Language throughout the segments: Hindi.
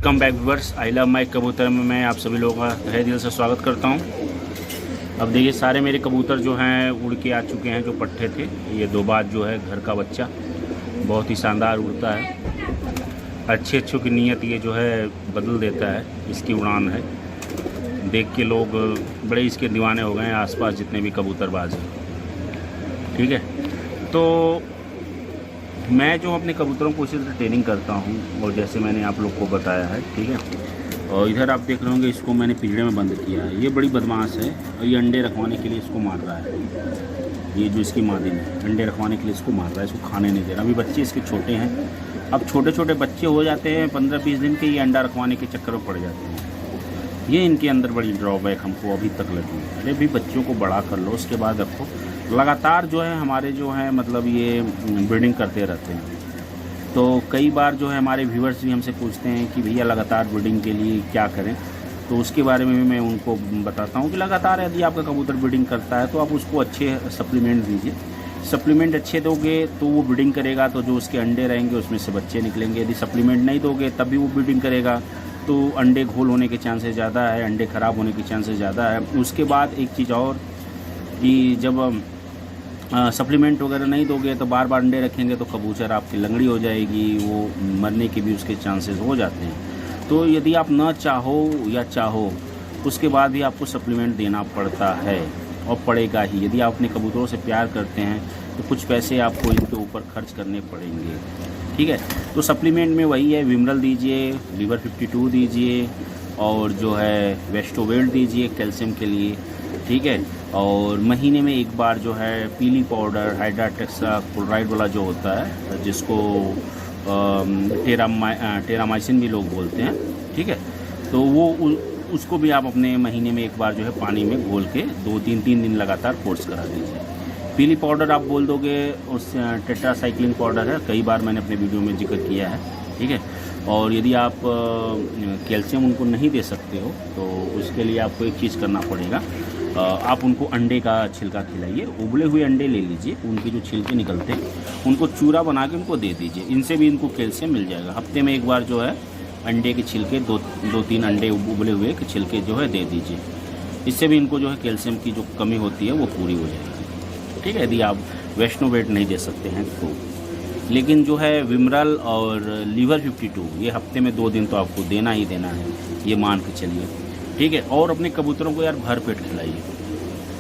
Come back viewers, I love my कबूतर में मैं आप सभी लोगों का तहे दिल से स्वागत करता हूं। अब देखिए, सारे मेरे कबूतर जो हैं उड़ के आ चुके हैं जो पट्टे थे। ये दो बात जो है घर का बच्चा बहुत ही शानदार उड़ता है। अच्छों की नीयत ये जो है बदल देता है। इसकी उड़ान है, देख के लोग बड़े इसके दीवाने हो गए हैं, आसपास जितने भी कबूतरबाज हैं। ठीक है, तो मैं जो अपने कबूतरों को इसी तरह ट्रेनिंग करता हूँ और जैसे मैंने आप लोग को बताया है। ठीक है, और इधर आप देख रहे होंगे, इसको मैंने पिंजरे में बंद किया है। ये बड़ी बदमाश है और ये अंडे रखवाने के लिए इसको मार रहा है। ये जो इसकी मादिन है, अंडे रखवाने के लिए इसको मार रहा है, इसको खाने नहीं दे रहा। अभी बच्चे इसके छोटे हैं, अब छोटे छोटे बच्चे हो जाते हैं 15-20 दिन के, ये अंडा रखवाने के चक्कर में पड़ जाते हैं। ये इनके अंदर बड़ी ड्रॉबैक हमको अभी तक लगी है। अरे भी बच्चों को बड़ा कर लो, उसके बाद रखो। लगातार जो है हमारे जो है मतलब ये ब्रीडिंग करते रहते हैं। तो कई बार जो है हमारे व्यूअर्स भी हमसे पूछते हैं कि भैया लगातार ब्रीडिंग के लिए क्या करें। तो उसके बारे में भी मैं उनको बताता हूँ कि लगातार यदि आपका कबूतर ब्रीडिंग करता है तो आप उसको अच्छे सप्लीमेंट दीजिए। सप्लीमेंट अच्छे दोगे तो वो ब्रीडिंग करेगा, तो जो उसके अंडे रहेंगे उसमें से बच्चे निकलेंगे। यदि सप्लीमेंट नहीं दोगे तब भी वो ब्रीडिंग करेगा तो अंडे घोल होने के चांसेस ज़्यादा है, अंडे ख़राब होने के चांसेस ज़्यादा है। उसके बाद एक चीज़ और कि जब सप्लीमेंट वगैरह नहीं दोगे तो बार बार अंडे रखेंगे तो कबूतर आपकी लंगड़ी हो जाएगी, वो मरने के भी उसके चांसेस हो जाते हैं। तो यदि आप ना चाहो या चाहो उसके बाद भी आपको सप्लीमेंट देना पड़ता है और पड़ेगा ही। यदि आप अपने कबूतरों से प्यार करते हैं तो कुछ पैसे आपको इनके ऊपर खर्च करने पड़ेंगे। ठीक है, तो सप्लीमेंट में वही है, विमरल दीजिए, लीवर 52 दीजिए और जो है वेस्टोवेल्ट दीजिए कैल्शियम के लिए। ठीक है, और महीने में एक बार जो है पीली पाउडर हाइड्राटेक्साक्लोराइड वाला जो होता है, जिसको टेरामाइसिन भी लोग बोलते हैं। ठीक है, तो वो उसको भी आप अपने महीने में एक बार जो है पानी में घोल के 2-3 दिन लगातार कोर्स करा दीजिए। पीली पाउडर आप बोल दोगे, उस टेट्रासाइक्लिन पाउडर है, कई बार मैंने अपने वीडियो में जिक्र किया है। ठीक है, और यदि आप कैल्शियम उनको नहीं दे सकते हो तो उसके लिए आपको एक चीज़ करना पड़ेगा, आप उनको अंडे का छिलका खिलाइए। उबले हुए अंडे ले लीजिए, उनके जो छिलके निकलते हैं उनको चूरा बना के उनको दे दीजिए। इनसे भी इनको कैल्शियम मिल जाएगा। हफ्ते में एक बार जो है अंडे के छिलके 2-3 अंडे उबले हुए के छिलके जो है दे दीजिए। इससे भी इनको जो है कैल्शियम की जो कमी होती है वो पूरी हो जाएगी। ठीक है, यदि आप वैष्णोवेट नहीं दे सकते हैं तो। लेकिन जो है विमरल और लीवर 52 ये हफ्ते में 2 दिन तो आपको देना ही देना है, ये मान के चलिए। ठीक है, और अपने कबूतरों को यार भर पेट खिलाइए।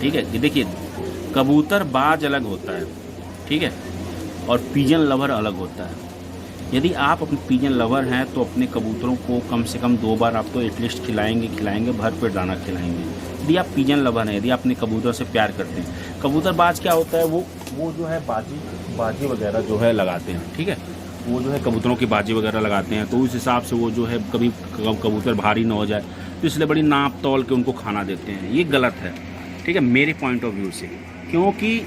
ठीक है, ये देखिए, कबूतर बाज अलग होता है, ठीक है, और पिजन लवर अलग होता है। यदि आप अपने पिजन लवर हैं तो अपने कबूतरों को कम से कम 2 बार आप तो एटलीस्ट खिलाएंगे, भर पेट दाना खिलाएंगे। यदि आप पिजन लवर हैं, यदि आप अपने कबूतर से प्यार करते हैं। कबूतर बाज क्या होता है, वो जो है बाजी वगैरह जो है लगाते हैं। ठीक है, वो जो है कबूतरों की बाजी वगैरह लगाते हैं, तो उस हिसाब से वो जो है कभी कबूतर भारी ना हो जाए तो इसलिए बड़ी नाप तौल के उनको खाना देते हैं। ये गलत है। ठीक है, मेरे पॉइंट ऑफ व्यू से, क्योंकि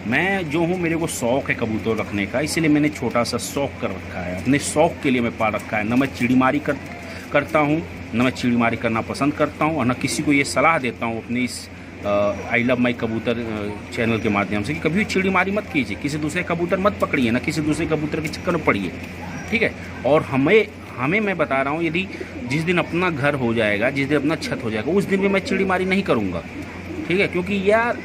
मैं जो हूँ, मेरे को शौक़ है कबूतर रखने का, इसलिए मैंने छोटा सा शौक़ कर रखा है। अपने शौक़ के लिए मैं पाल रखा है। न मैं चिड़ीमारी करता हूँ, न मैं चिड़ीमारी करना पसंद करता हूँ, और न किसी को ये सलाह देता हूँ अपने इस आई लव माई कबूतर चैनल के माध्यम से कि कभी चिड़ीमारी मत कीजिए, किसी दूसरे कबूतर मत पकड़िए, ना किसी दूसरे कबूतर के चक्कर में पड़िए। ठीक है, और हमें मैं बता रहा हूँ, यदि जिस दिन अपना घर हो जाएगा, जिस दिन अपना छत हो जाएगा, उस दिन भी मैं चिड़ीमारी नहीं करूँगा। ठीक है, क्योंकि यार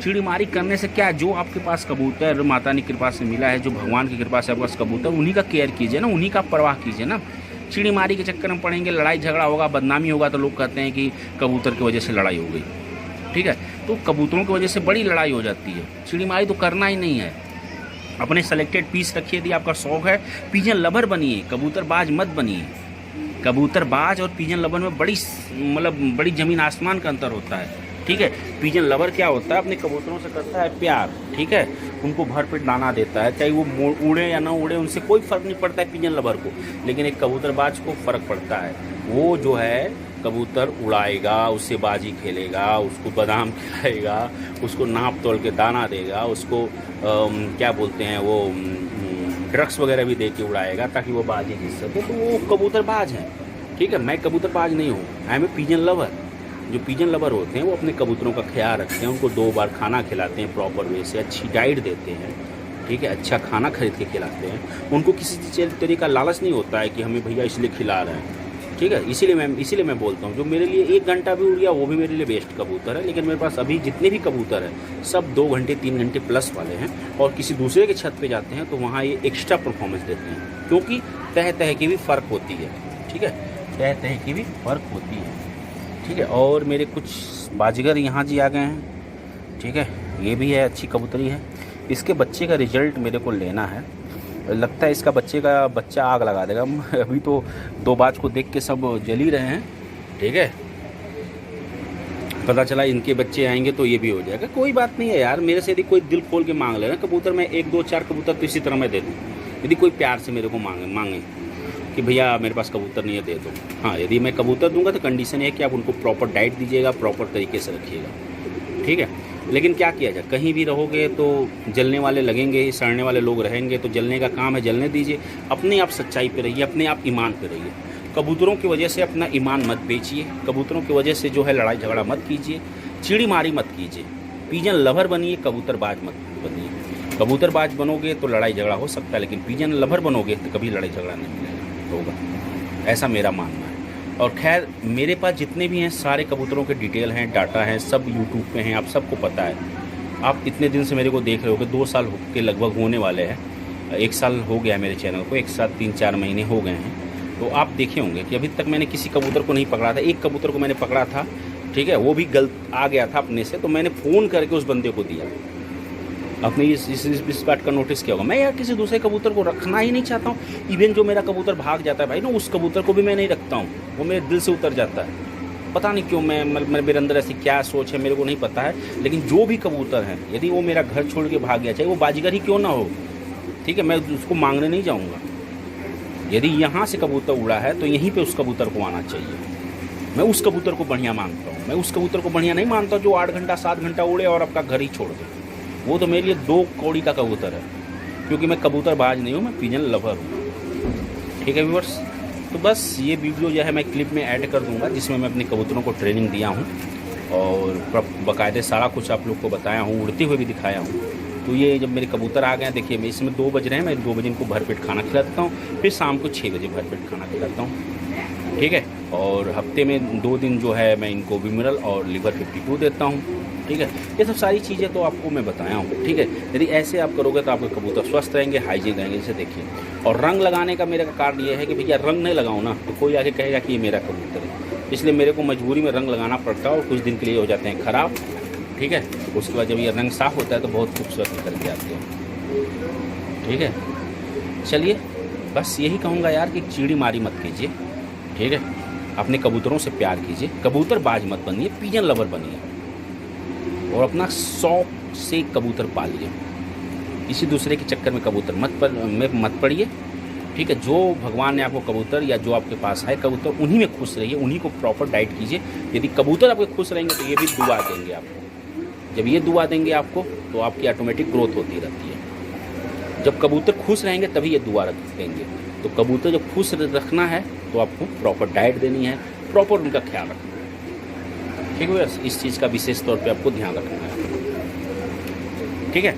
चिड़ीमारी करने से क्या, जो आपके पास कबूतर माता की कृपा से मिला है, जो भगवान की कृपा से आपके पास कबूतर, उन्हीं का केयर कीजिए ना, उन्हीं का परवाह कीजिए ना। चिड़ीमारी के चक्कर में पड़ेंगे, लड़ाई झगड़ा होगा, बदनामी होगा, तो लोग कहते हैं कि कबूतर की वजह से लड़ाई हो गई। ठीक है, तो कबूतरों की वजह से बड़ी लड़ाई हो जाती है। चिड़ीमारी तो करना ही नहीं है। अपने सेलेक्टेड पीस रखिए। यदि आपका शौक़ है, पिजन लवर बनिए, कबूतरबाज मत बनिए। कबूतरबाज और पिजन लवर में बड़ी ज़मीन आसमान का अंतर होता है। ठीक है, पिजन लवर क्या होता है, अपने कबूतरों से करता है प्यार। ठीक है, उनको भर पेट दाना देता है, चाहे वो उड़े या ना उड़े, उनसे कोई फ़र्क नहीं पड़ता है पिजन लवर को। लेकिन एक कबूतरबाज को फ़र्क पड़ता है। वो जो है कबूतर उड़ाएगा, उससे बाजी खेलेगा, उसको बादाम खिलाएगा, उसको नाप तोल के दाना देगा, उसको क्या बोलते हैं वो ड्रग्स वगैरह भी दे के उड़ाएगा ताकि वो बाजी जीत सके। तो वो कबूतरबाज हैं। ठीक है, मैं कबूतरबाज नहीं हूँ, I am a pigeon lover. जो पिजन लवर होते हैं वो अपने कबूतरों का ख्याल रखते हैं, उनको 2 बार खाना खिलाते हैं प्रॉपर वे से, अच्छी डाइट देते हैं। ठीक है, अच्छा खाना खरीद के खिलाते हैं। उनको किसी तरीके का लालच नहीं होता है कि हमें भैया इसलिए खिला रहे हैं। ठीक है। इसीलिए मैं बोलता हूँ, जो मेरे लिए 1 घंटा भी उड़ गया वो भी मेरे लिए बेस्ट कबूतर है। लेकिन मेरे पास अभी जितने भी कबूतर हैं सब 2 घंटे 3 घंटे प्लस वाले हैं, और किसी दूसरे के छत पे जाते हैं तो वहाँ ये एक्स्ट्रा परफॉर्मेंस देते हैं, क्योंकि तह तह की भी फ़र्क होती है। ठीक है, तह तह की भी फ़र्क होती है। ठीक है, और मेरे कुछ बाजीगर यहाँ जी आ गए हैं। ठीक है, ये भी है, अच्छी कबूतरी है। इसके बच्चे का रिजल्ट मेरे को लेना है, लगता है इसका बच्चा आग लगा देगा। अभी तो 2 बाज को देख के सब जल ही रहे हैं। ठीक है, पता चला इनके बच्चे आएंगे तो ये भी हो जाएगा। कोई बात नहीं है यार, मेरे से यदि कोई दिल खोल के मांग ले ना कबूतर, मैं 1 2 4 कबूतर तो इसी तरह मैं दे दूँ। यदि कोई प्यार से मेरे को मांगे कि भैया मेरे पास कबूतर नहीं है, दे दो। हाँ, यदि मैं कबूतर दूंगा तो कंडीशन है कि आप उनको प्रॉपर डाइट दीजिएगा, प्रॉपर तरीके से रखिएगा। ठीक है, लेकिन क्या किया जाए, कहीं भी रहोगे तो जलने वाले लगेंगे, सड़ने वाले लोग रहेंगे, तो जलने का काम है, जलने दीजिए। अपने आप सच्चाई पे रहिए, अपने आप ईमान पे रहिए। कबूतरों की वजह से अपना ईमान मत बेचिए, कबूतरों की वजह से जो है लड़ाई झगड़ा मत कीजिए, चिड़ी मारी मत कीजिए। पिजन लवर बनिए, कबूतरबाज मत बनिए। कबूतरबाज बनोगे तो लड़ाई झगड़ा हो सकता है, लेकिन पिजन लवर बनोगे तो कभी लड़ाई झगड़ा नहीं होगा, ऐसा मेरा मानना है। और खैर, मेरे पास जितने भी हैं सारे कबूतरों के डिटेल हैं, डाटा हैं, सब यूट्यूब पे हैं, आप सबको पता है। आप इतने दिन से मेरे को देख रहे होगे, 2 साल के लगभग होने वाले हैं। 1 साल हो गया है मेरे चैनल को, 1 साल 3-4 महीने हो गए हैं। तो आप देखे होंगे कि अभी तक मैंने किसी कबूतर को नहीं पकड़ा था। एक कबूतर को मैंने पकड़ा था, ठीक है, वो भी गलत आ गया था अपने से, तो मैंने फ़ोन करके उस बंदे को दिया। आपने इस बात का नोटिस किया होगा, मैं यार किसी दूसरे कबूतर को रखना ही नहीं चाहता हूँ। इवन जो मेरा कबूतर भाग जाता है भाई ना, उस कबूतर को भी मैं नहीं रखता हूँ, वो मेरे दिल से उतर जाता है। पता नहीं क्यों, मेरे अंदर ऐसी क्या सोच है मेरे को नहीं पता है। लेकिन जो भी कबूतर हैं, यदि वो मेरा घर छोड़ के भाग गया, चाहे वो बाजीगर ही क्यों ना हो, ठीक है, मैं उसको मांगने नहीं जाऊँगा। यदि यहाँ से कबूतर उड़ा है तो यहीं पर उस कबूतर को आना चाहिए। मैं उस कबूतर को बढ़िया मांगता हूँ, मैं उस कबूतर को बढ़िया नहीं मानता जो 8 घंटा 7 घंटा उड़े और आपका घर ही छोड़ दे। वो तो मेरे लिए 2 कौड़ी का कबूतर है, क्योंकि मैं कबूतरबाज नहीं हूँ, मैं पिजन लवर हूँ। ठीक है व्यूअर्स, तो बस ये वीडियो जो है मैं क्लिप में ऐड कर दूंगा, जिसमें मैं अपने कबूतरों को ट्रेनिंग दिया हूँ और बाकायदे सारा कुछ आप लोग को बताया हूँ, उड़ते हुए भी दिखाया हूँ। तो ये जब मेरे कबूतर आ गए, देखिए मैं इसमें 2 बज रहे हैं, मैं 2 बजे इनको भरपेट खाना खिलाता हूँ, फिर शाम को 6 बजे भरपेट खाना खिलाता हूँ। ठीक है, और हफ्ते में 2 दिन जो है मैं इनको विमिनल और लिवर 52 देता हूँ। ठीक है, ये सब सारी चीज़ें तो आपको मैं बताया हूँ। ठीक है, यदि ऐसे आप करोगे तो आपके कबूतर स्वस्थ रहेंगे, हाइजीन रहेंगे। जैसे देखिए, और रंग लगाने का मेरा कारण ये है कि भैया रंग नहीं लगाऊँ ना तो कोई आके कहेगा कि ये मेरा कबूतर है, इसलिए मेरे को मजबूरी में रंग लगाना पड़ता है और कुछ दिन के लिए हो जाते हैं ख़राब। ठीक है, उसके बाद जब ये रंग साफ़ होता है तो बहुत खूबसूरत निकल के आते हैं। ठीक है, चलिए बस यही कहूँगा यार कि चिड़ी मारी मत कीजिए। ठीक है, अपने कबूतरों से प्यार कीजिए, कबूतरबाज मत बनिए, पिजन लवर बनिए, और अपना शौक से कबूतर पालिए। किसी दूसरे के चक्कर में कबूतर मत पड़िए। ठीक है, जो भगवान ने आपको कबूतर या जो आपके पास है कबूतर, उन्हीं में खुश रहिए, उन्हीं को प्रॉपर डाइट कीजिए। यदि कबूतर आपके खुश रहेंगे तो ये भी दुआ देंगे आपको। जब ये दुआ देंगे आपको तो आपकी ऑटोमेटिक ग्रोथ होती रहती है। जब कबूतर खुश रहेंगे तभी ये दुआ देंगे। तो कबूतर जब खुश रखना है तो आपको प्रॉपर डाइट देनी है, प्रॉपर उनका ख्याल रखना है। ठीक है, इस चीज़ का विशेष तौर पे आपको ध्यान रखना है। ठीक है,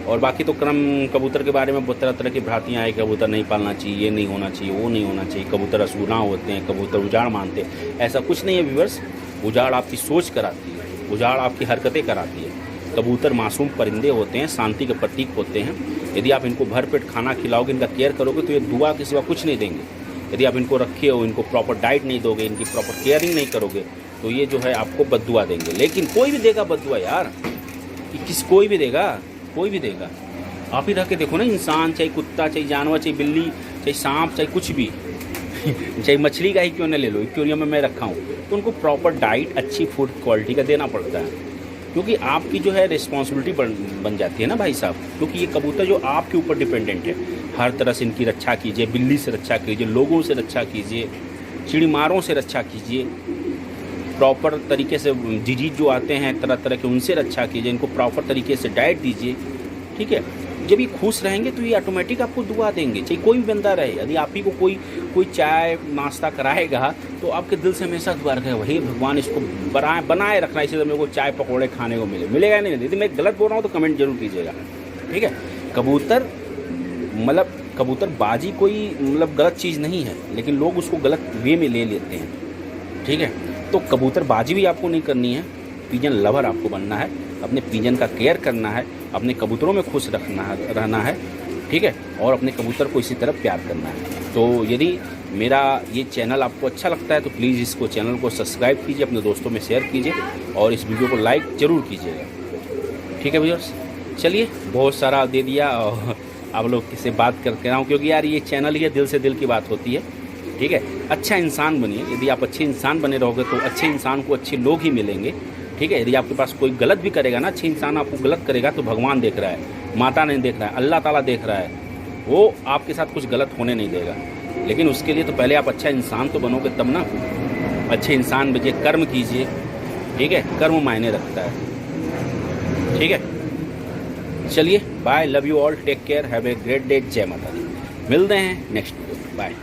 और बाकी तो कबूतर के बारे में बहुत तरह की भ्रांतियाँ हैं, कबूतर नहीं पालना चाहिए, ये नहीं होना चाहिए, वो नहीं होना चाहिए, कबूतर असुना होते हैं, कबूतर उजाड़ मानते हैं। ऐसा कुछ नहीं है व्यूअर्स, उजाड़ आपकी सोच कराती है, उजाड़ आपकी हरकतें कराती है। कबूतर मासूम परिंदे होते हैं, शांति के प्रतीक होते हैं। यदि आप इनको भरपेट खाना खिलाओगे, इनका केयर करोगे तो ये दुआ के सिवा कुछ नहीं देंगे। यदि आप इनको रखे हो, इनको प्रॉपर डाइट नहीं दोगे, इनकी प्रॉपर केयरिंग नहीं करोगे तो ये जो है आपको बद्दुआ देंगे। लेकिन कोई भी देगा बद्दुआ यार, कोई भी देगा। आप ही रख के देखो ना, इंसान चाहे कुत्ता, चाहे जानवर, चाहे बिल्ली, चाहे सांप, चाहे कुछ भी चाहे मछली का ही क्यों न ले लो, एक्वेरियम में मैं रखा हूँ, तो उनको प्रॉपर डाइट, अच्छी फूड क्वालिटी का देना पड़ता है। क्योंकि आपकी जो है रिस्पॉन्सिबिलिटी बन जाती है ना भाई साहब, क्योंकि ये कबूतर जो आपके ऊपर डिपेंडेंट है। हर तरह से इनकी रक्षा कीजिए, बिल्ली से रक्षा कीजिए, लोगों से रक्षा कीजिए, चिड़ीमारों से रक्षा कीजिए, प्रॉपर तरीके से डिजीज जो आते हैं तरह तरह के, उनसे रक्षा कीजिए, इनको प्रॉपर तरीके से डाइट दीजिए। ठीक है, जब ये खुश रहेंगे तो ये ऑटोमेटिक आपको दुआ देंगे, चाहे कोई भी बंदा रहे। यदि आप ही को कोई चाय नाश्ता कराएगा तो आपके दिल से हमेशा दुआ रखेगा, वही भगवान इसको बनाए रखना, इसलिए मेरे को चाय पकौड़े खाने को मिलेगा नहीं। यदि मैं गलत बोल रहा हूँ तो कमेंट जरूर कीजिएगा। ठीक है, कबूतर मतलब कबूतरबाजी कोई मतलब गलत चीज़ नहीं है, लेकिन लोग उसको गलत वे में ले लेते हैं, ठीक है। तो कबूतरबाजी भी आपको नहीं करनी है, पिजन लवर आपको बनना है, अपने पिजन का केयर करना है, अपने कबूतरों में खुश रहना है, ठीक है, और अपने कबूतर को इसी तरह प्यार करना है। तो यदि मेरा ये चैनल आपको अच्छा लगता है तो प्लीज़ इसको चैनल को सब्सक्राइब कीजिए, अपने दोस्तों में शेयर कीजिए और इस वीडियो को लाइक ज़रूर कीजिएगा, ठीक है व्यूअर्स। चलिए, बहुत सारा दे दिया और आप लोग से बात करके रहा हूँ, क्योंकि यार ये चैनल ही है, दिल से दिल की बात होती है, ठीक है। अच्छा इंसान बनिए, यदि आप अच्छे इंसान बने रहोगे तो अच्छे इंसान को अच्छे लोग ही मिलेंगे, ठीक है। यदि आपके पास कोई गलत भी करेगा ना, अच्छे इंसान आपको गलत करेगा तो भगवान देख रहा है, माता नहीं देख रहा है, अल्लाह ताला देख रहा है, वो आपके साथ कुछ गलत होने नहीं देगा। लेकिन उसके लिए तो पहले आप अच्छा इंसान तो बनोगे तब ना। अच्छे इंसान बनिए, कर्म कीजिए, ठीक है, कर्म मायने रखता है, ठीक है। चलिए, bye, love you all, take care, have a great day, जय माता दी। मिलते हैं नेक्स्ट वीडियो, बाय।